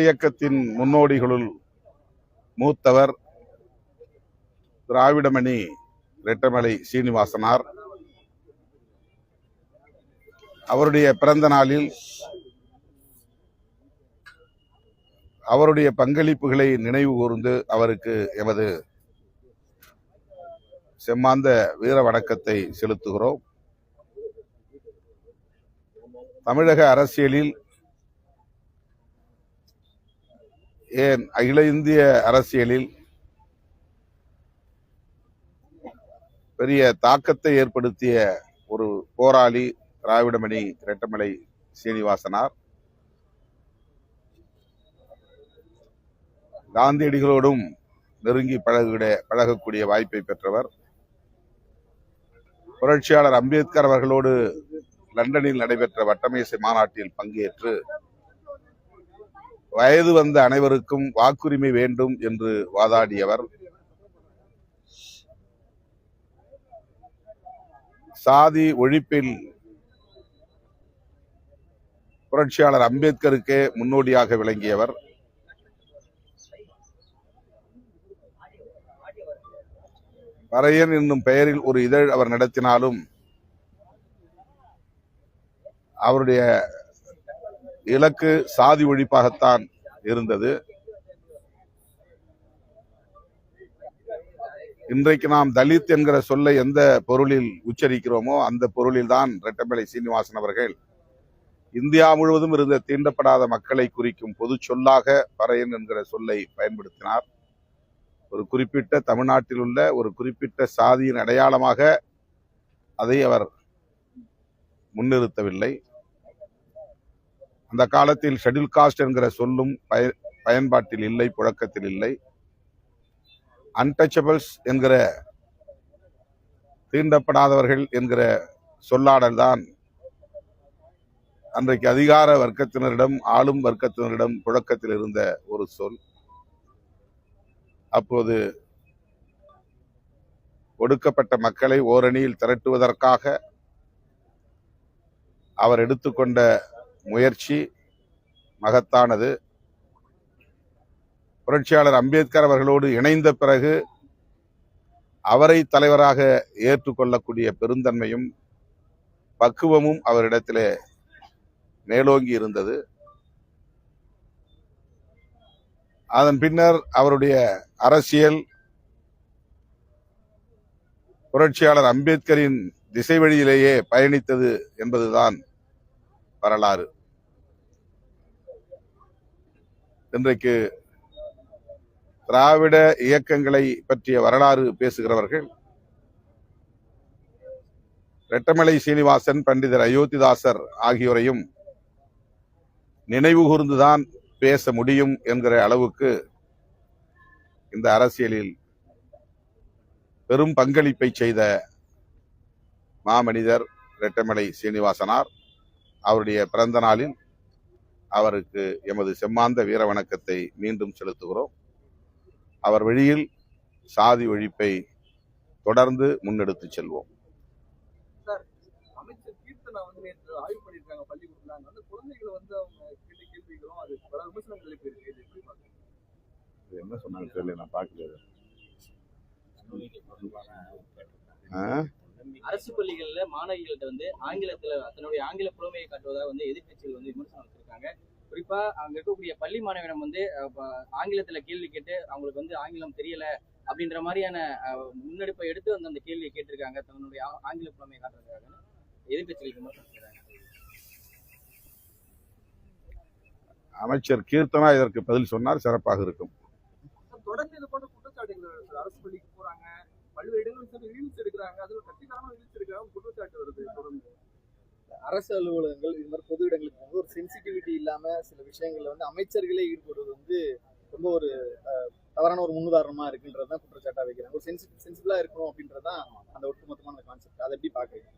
இயக்கத்தின் முன்னோடிகளுள் மூத்தவர் திராவிடமணி ரெட்டமலை சீனிவாசனார். அவருடைய பிறந்த நாளில் அவருடைய பங்களிப்புகளை நினைவு கூர்ந்து அவருக்கு எமது செம்மாந்த வீர வணக்கத்தை செலுத்துகிறோம். தமிழக அரசியலில், ஏன் அகில இந்திய அரசியலில் பெரிய தாக்கத்தை ஏற்படுத்திய ஒரு போராளி திராவிடமணி ரெட்டமலை சீனிவாசனார். காந்தியடிகளோடும் நெருங்கி பழகக்கூடிய வாய்ப்பை பெற்றவர். புரட்சியாளர் அம்பேத்கர் அவர்களோடு லண்டனில் நடைபெற்ற வட்டமேசை மாநாட்டில் பங்கேற்று வயது வந்த அனைவருக்கும் வாக்குரிமை வேண்டும் என்று வாதாடியவர். சாதி ஒழிப்பில் புரட்சியாளர் அம்பேத்கருக்கே முன்னோடியாக விளங்கியவர். பறையன் என்னும் பெயரில் ஒரு இதழ் அவர் நடத்தினாலும் அவருடைய இலக்கு சாதி ஒழிப்பாகத்தான் இருந்தது. இன்றைக்கு நாம் தலித் என்கிற சொல்லை எந்த பொருளில் உச்சரிக்கிறோமோ அந்த பொருளில் தான் ரெட்டமலை சீனிவாசன் அவர்கள் இந்தியா முழுவதும் இருந்த தீண்டப்படாத மக்களை குறிக்கும் பொது சொல்லாக பறையன் என்கிற சொல்லை பயன்படுத்தினார். ஒரு குறிப்பிட்ட தமிழ்நாட்டில் உள்ள ஒரு குறிப்பிட்ட சாதியின் அடையாளமாக அதை அவர் முன்னிறுத்தவில்லை. அந்த காலத்தில் ஷெட்யூல் காஸ்ட் என்கிற சொல்லும் பயன்பாட்டில் இல்லை, புழக்கத்தில் இல்லை. அன்டச்சபிள்ஸ் என்கிற தீண்டப்படாதவர்கள் என்கிற சொல்லாடல் தான் அன்றைக்கு அதிகார வர்க்கத்தினரிடம், ஆளும் வர்க்கத்தினரிடம் புழக்கத்தில் இருந்த ஒரு சொல். அப்போது ஒடுக்கப்பட்ட மக்களை ஓரணியில் திரட்டுவதற்காக அவர் எடுத்துக்கொண்ட முயற்சி மகத்தானது. புரட்சியாளர் அம்பேத்கர் அவர்களோடு இணைந்த பிறகு அவரை தலைவராக ஏற்றுக்கொள்ளக்கூடிய பெருந்தன்மையும் பக்குவமும் அவரிடத்திலே மேலோங்கி இருந்தது. அதன் பின்னர் அவருடைய அரசியல் புரட்சியாளர் அம்பேத்கரின் திசை வழியிலேயே பயணித்தது என்பதுதான் வரலாறு. இன்றைக்கு திராவிட இயக்கங்களை பற்றிய வரலாறு பேசுகிறவர்கள் ரெட்டமலை சீனிவாசன், பண்டிதர் அயோத்திதாசர் ஆகியோரையும் நினைவு கூர்ந்துதான் பேச முடியும் என்கிற அளவுக்கு இந்த அரசியலில் பெரும் பங்களிப்பை செய்த மாமனிதர் ரெட்டமலை சீனிவாசனார். அவருடைய பிறந்த நாளில் அவருக்கு எமது செம்மாந்த வீர வணக்கத்தை மீண்டும் செலுத்துகிறோம். அவர் வழியில் சாதி ஒழிப்பை தொடர்ந்து முன்னெடுத்து செல்வோம். என்ன சொன்னாங்க தெரியல, நான் பார்க்கல. அரசு பள்ளிகள்ல மாணவிகள்கிட்ட ஆங்கிலத்துல தன்னுடைய ஆங்கில புலமையை காட்டுவதாக எதிர்கட்சிகள் விமர்சனம் வச்சிருக்காங்க. குறிப்பா அங்க இருக்கக்கூடிய பள்ளி மாணவியிடம் ஆங்கிலத்துல கேள்வி கேட்டு அவங்களுக்கு ஆங்கிலம் தெரியல அப்படின்ற மாதிரியான முன்னெடுப்பை எடுத்து அந்த கேள்வியை கேட்டிருக்காங்க. தன்னுடைய ஆங்கில புலமையை காட்டுறதுக்காக எதிர்கட்சிகள் விமர்சனம் செய்றாங்க. அமைச்சர் கீர்த்தனா இதற்கு பதில் சொன்னார், சிறப்பாக இருக்கும். தொடர்ந்து இது போன்ற குற்றச்சாட்டுகள் அரசு பள்ளிக்கு போறாங்க, பல்வேறு இடங்கள் ரீல்ஸ் எடுக்கிறாங்க, அதுல கட்சிக்காரமா ரீல்ஸ் எடுக்கிறாங்க, குற்றச்சாட்டு வருது. தொடர்ந்து அரசு அலுவலகங்கள் இது மாதிரி பொது இடங்களுக்கு ஒரு சென்சிட்டிவிட்டி இல்லாம சில விஷயங்கள்ல அமைச்சர்களே ஈடுபடுவது ரொம்ப ஒரு தவறான ஒரு முன்னுதாரணமா இருக்குன்றதுதான் குற்றச்சாட்டா வைக்கிறாங்க. ஒரு சென்சிபிளா இருக்கணும் அப்படின்றதான் அந்த ஒட்டுமொத்தமான கான்செப்ட். அதை எப்படி பாக்குறீங்க?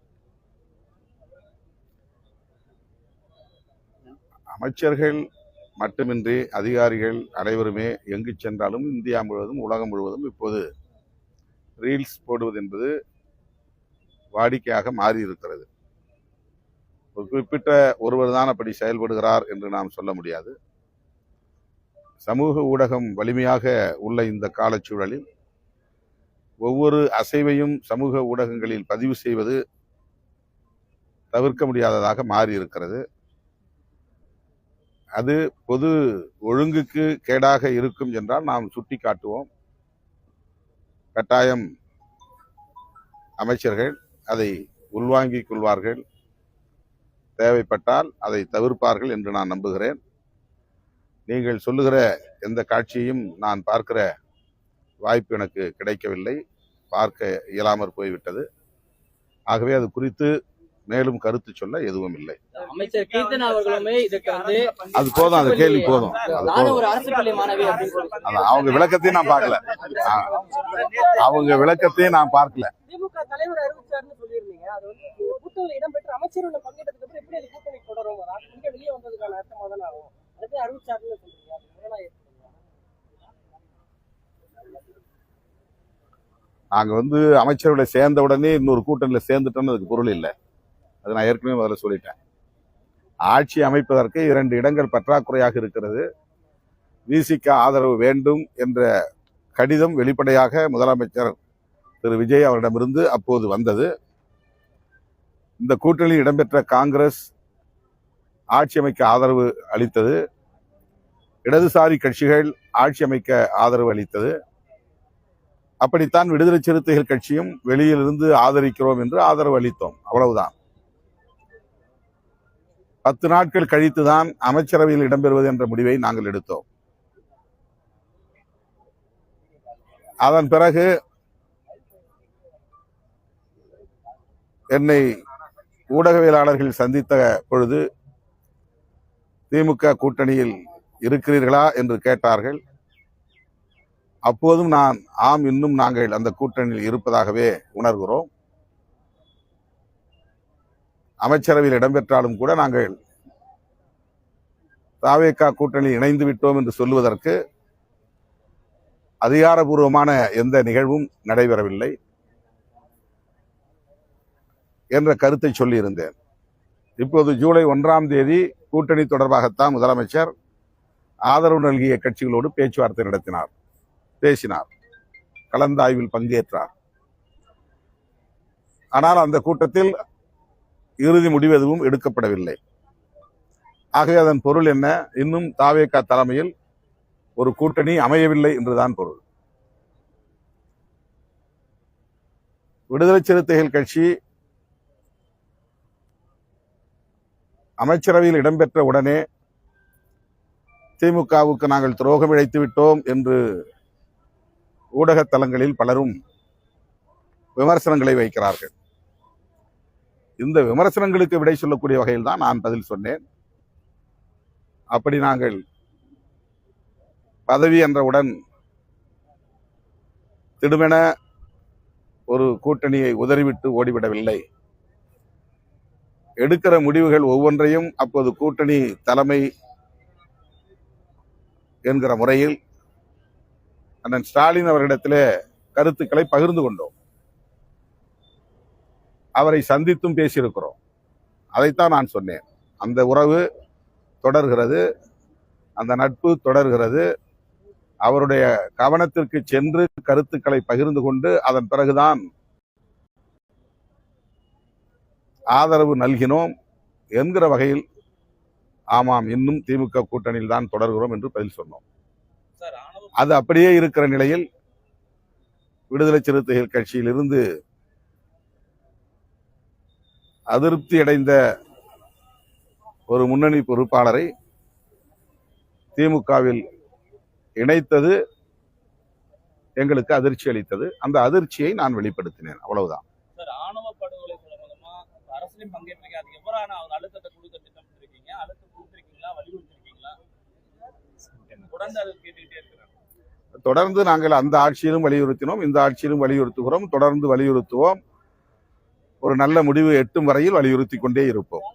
அமைச்சர்கள் மட்டுமின்றி அதிகாரிகள் அனைவருமே எங்கு சென்றாலும் இந்தியா முழுவதும், உலகம் முழுவதும் இப்போது ரீல்ஸ் போடுவது என்பது வாடிக்கையாக மாறி இருக்கிறது. ஒரு குறிப்பிட்ட ஒருவர் தான் அப்படி செயல்படுகிறார் என்று நாம் சொல்ல முடியாது. சமூக ஊடகம் வலிமையாக உள்ள இந்த காலச்சூழலில் ஒவ்வொரு அசைவையும் சமூக ஊடகங்களில் பதிவு செய்வது தவிர்க்க முடியாததாக மாறி இருக்கிறது. அது பொது ஒழுங்குக்கு கேடாக இருக்கும் என்றால் நாம் சுட்டி காட்டுவோம். கட்டாயம் அமைச்சர்கள் அதை உள்வாங்கிக் கொள்வார்கள், தேவைப்பட்டால் அதை தவிர்ப்பார்கள் என்று நான் நம்புகிறேன். நீங்கள் சொல்லுகிற எந்த காட்சியையும் நான் பார்க்கிற வாய்ப்பு எனக்கு கிடைக்கவில்லை, பார்க்க இயலாமற் போய்விட்டது. ஆகவே அது குறித்து மேலும் கருத்து சொல்ல எதுவும் இல்லை. அமைச்சர் கீர்த்தனா அவர்களுமே இதுக்கு வந்து அது போதும், அந்த கேள்வி போதும். நானும் ஒரு அரசு பள்ளி மாணவி அப்படின்னு சொல்லி அவங்க விளக்கத்தையும் நான் பார்க்கல. அவங்க விளக்கத்தையும் நான் பார்க்கல. திமுக தலைவர் அறிவிச்சாருன்னு சொல்லியிருந்தீங்க. அது வந்து கூட்டணியில் இடம்பெற்ற அமைச்சர்கள் பங்கேற்றதுக்கு அப்புறம் எப்படி அது கூட்டணி தொடரும்? இங்க வெளியே வந்ததுக்கான அர்த்தமாக தானே ஆகும். அதுக்கு அறிவிச்சாருன்னு சொல்றீங்க. அது முரணா ஏற்றுக்கீங்களா? நாங்க அமைச்சர்களை சேர்ந்த உடனே இன்னொரு கூட்டணியில சேர்ந்துட்டோம்னு அதுக்கு பொருள் இல்லை. அது நான் ஏற்கனவே முதல்ல சொல்லிட்டேன். ஆட்சி அமைப்பதற்கு 2 இடங்கள் பற்றாக்குறையாக இருக்கிறது. விசிக ஆதரவு வேண்டும் என்ற கடிதம் வெளிப்படையாக முதலமைச்சர் திரு விஜய் அவரிடமிருந்து அப்போது வந்தது. இந்த கூட்டணியில் இடம்பெற்ற காங்கிரஸ் ஆட்சி அமைக்க ஆதரவு அளித்தது. இடதுசாரி கட்சிகள் ஆட்சி அமைக்க ஆதரவு அளித்தது. அப்படித்தான் விடுதலை சிறுத்தைகள் கட்சியும் வெளியிலிருந்து ஆதரிக்கிறோம் என்று ஆதரவு அளித்தோம். அவ்வளவுதான். 10 நாட்கள் கழித்துதான் அமைச்சரவையில் இடம்பெறுவது என்ற முடிவை நாங்கள் எடுத்தோம். அதன் பிறகு என்னை ஊடகவியலாளர்கள் சந்தித்த பொழுது திமுக கூட்டணியில் இருக்கிறீர்களா என்று கேட்டார்கள். அப்போதும் நான் ஆம், இன்னும் நாங்கள் அந்த கூட்டணியில் இருப்பதாகவே உணர்கிறோம். அமைச்சரவையில் இடம்பெற்றாலும் கூட நாங்கள் தாவேகா கூட்டணியில் இணைந்து விட்டோம் என்று சொல்லுவதற்கு அதிகாரபூர்வமான எந்த நிகழ்வும் நடைபெறவில்லை என்ற கருத்தை சொல்லியிருந்தேன். இப்போது ஜூலை 1ஆம் தேதி கூட்டணி தொடர்பாகத்தான் முதலமைச்சர் ஆதரவு நல்கிய கட்சிகளோடு பேச்சுவார்த்தை நடத்தினார், பேசினார், கலந்தாய்வில் பங்கேற்றார். ஆனால் அந்த கூட்டத்தில் இறுதி முடிவு எதுவும் எடுக்கப்படவில்லை. ஆகவே அதன் பொருள் என்ன? இன்னும் தாவேகா தலைமையில் ஒரு கூட்டணி அமையவில்லை என்றுதான் பொருள். விடுதலை சிறுத்தைகள் கட்சி அமைச்சரவையில் இடம்பெற்ற உடனே திமுகவுக்கு நாங்கள் துரோகம் இழைத்து விட்டோம் என்று ஊடக தளங்களில் பலரும் விமர்சனங்களை வைக்கிறார்கள். இந்த விமர்சனங்களுக்கு விடை சொல்லக்கூடிய வகையில் தான் நான் பதில் சொன்னேன். அப்படி நாங்கள் பதவி என்றவுடன் திடுமென ஒரு கூட்டணியை உதறிவிட்டு ஓடிவிடவில்லை. எடுக்கிற முடிவுகள் ஒவ்வொன்றையும் அப்போது கூட்டணி தலைமை என்கிற முறையில் அண்ணன் ஸ்டாலின் அவர்களிடத்திலே கருத்துக்களை பகிர்ந்து கொண்டோம். அவரை சந்தித்தும் பேசியிருக்கிறோம். அதைத்தான் நான் சொன்னேன். அந்த உறவு தொடர்கிறது, அந்த நட்பு தொடர்கிறது. அவருடைய கவனத்திற்கு சென்று கருத்துக்களை பகிர்ந்து கொண்டு அதன் பிறகுதான் ஆதரவு நல்கினோம் என்கிற வகையில் ஆமாம், இன்னும் திமுக கூட்டணியில் தான் தொடர்கிறோம் என்று பதில் சொன்னோம். அது அப்படியே இருக்கிற நிலையில் விடுதலை சிறுத்தைகள் கட்சியில் இருந்து அதிருப்தி அடைந்த ஒரு முன்னணி பொறுப்பாளரை திமுகவில் இணைத்தது எங்களுக்கு அதிர்ச்சி அளித்தது. அந்த அதிர்ச்சியை நான் வெளிப்படுத்தினேன். அவ்வளவுதான். ஆணவ படுகொலை சம்பந்தமா அரசியலும் பங்கேற்றீங்க. அது எவ்வாறான அழுத்தத்தை கொடுக்க திட்டமிட்டிருக்கீங்க? அழுத்தம் கொடுத்திருக்கீங்களா? வலியுறுத்திருக்கீங்களா? தொடர்ந்து அதை கேட்டுக்கிட்டே இருக்கிறாங்க. தொடர்ந்து நாங்கள் அந்த ஆட்சியிலும் வலியுறுத்தினோம், இந்த ஆட்சியிலும் வலியுறுத்துகிறோம், தொடர்ந்து வலியுறுத்துவோம். ஒரு நல்ல முடிவு எட்டும் வரையில் வலியுறுத்தி கொண்டே இருப்போம்.